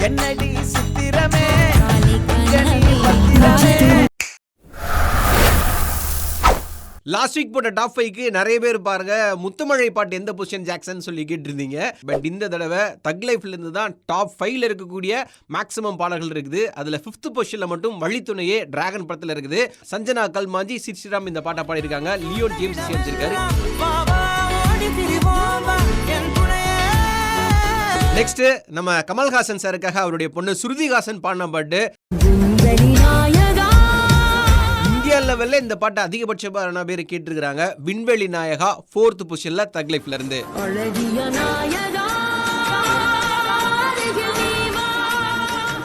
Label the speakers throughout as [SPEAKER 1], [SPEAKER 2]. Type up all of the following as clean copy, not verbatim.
[SPEAKER 1] என்னடி சித்திரமே
[SPEAKER 2] last week போட்ட டாப் 5க்கு நிறைய பேர் பாருங்க முத்துமழை பாட்டு எந்த பொசிஷன் ஜாக்சன் சொல்லி கேட்டிருந்தீங்க. பட் இந்த தடவை தக் லைஃப்ல இருந்து தான் டாப் 5ல இருக்கக்கூடிய மேக்ஸிமம் பாடல்கள் இருக்குது. அதுல 5th பொசிஷன்ல மட்டும் வழித்துணையே டிராகன் படத்துல இருக்குது. சஞ்சனா கல்மாஞ்சி சித்ஸ்ரீராம் இந்த பாட்டை பாடியிருக்காங்க. Leon James இசையமைச்சிருக்காரு. நெக்ஸ்ட் நம்ம கமல்ஹாசன் சாருக்காக அவருடைய பொண்ணு ஸ்ருதிஹாசன் பாடின பாட்டு. இந்தியா லெவல்ல இந்த பாட்டை அதிகபட்சமான பேர் கேட்டிருக்காங்க. விண்வெளி நாயகா 4th பொசிஷன்ல தக் லைஃப்ல இருந்து.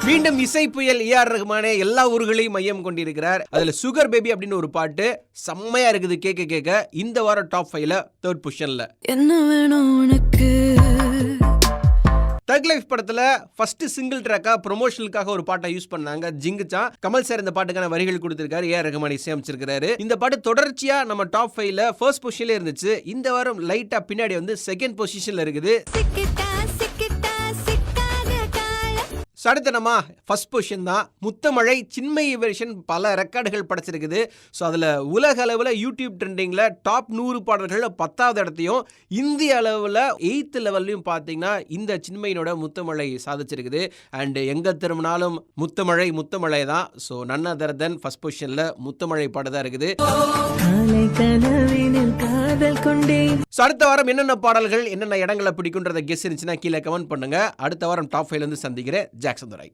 [SPEAKER 2] மீண்டும் இசை புயல் ஏஆர் ரஹ்மானே எல்லா ஊர்களையும் மையம் கொண்டிருக்கிறார். அதுல சுகர் பேபி அப்படின்னு ஒரு பாட்டு செம்மையா இருக்குது. கேட்க கேட்க இந்த வாரம் டாப் 5ல 3rd பொசிஷன்ல.
[SPEAKER 3] என்ன வேணும் உனக்கு?
[SPEAKER 2] தக் லைஃப் படத்துல ஃபர்ஸ்ட் சிங்கிள் ட்ராக்கா ப்ரொமோஷனுக்காக ஒரு பாட்டை யூஸ் பண்ணாங்க. ஜிங்குச்சா கமல் சார் இந்த பாட்டுக்கான வரிகள் கொடுத்திருக்காரு. ஏஆர் ரஹ்மான் இசையமைச்சிருக்காரு. இந்த பாட்டு தொடர்ச்சியா நம்ம டாப் 5ல ஃபர்ஸ்ட் பொசிஷன்ல இருந்துச்சு. இந்த வாரம் லைட்டா பின்னாடி வந்து செகண்ட் பொசிஷன்ல இருக்குது. அடுத்த நம்ம ஃபர்ஸ்ட் பொசிஷன் தான். முத்தமழை சின்மயி வெர்ஷன் பல ரெக்கார்டுகள் படைச்சிருக்குது. ஸோ அதில் உலக அளவில் யூடியூப் ட்ரெண்டிங்கில் டாப் 100 பாடல்கள் 10வது இடத்தையும், இந்திய அளவில் 8th லெவல்லையும் பார்த்தீங்கன்னா இந்த சின்மயினோட முத்தமழை சாதிச்சிருக்குது. அண்ட் எங்கே திரும்பினாலும் முத்தமழை முத்தமழை தான். So none other than first பொசிஷனில் முத்தமழை பாட்டு தான் இருக்குது. ஸோ அடுத்த வாரம் என்னென்ன பாடல்கள் என்னென்ன இடங்களை பிடிக்குன்றதை கெஸ் இருந்துச்சுன்னா கீழே கமெண்ட் பண்ணுங்க. அடுத்த வாரம் டாப் 5ல இருந்து சந்திக்கிறேன். ஜாக்சன் துரை.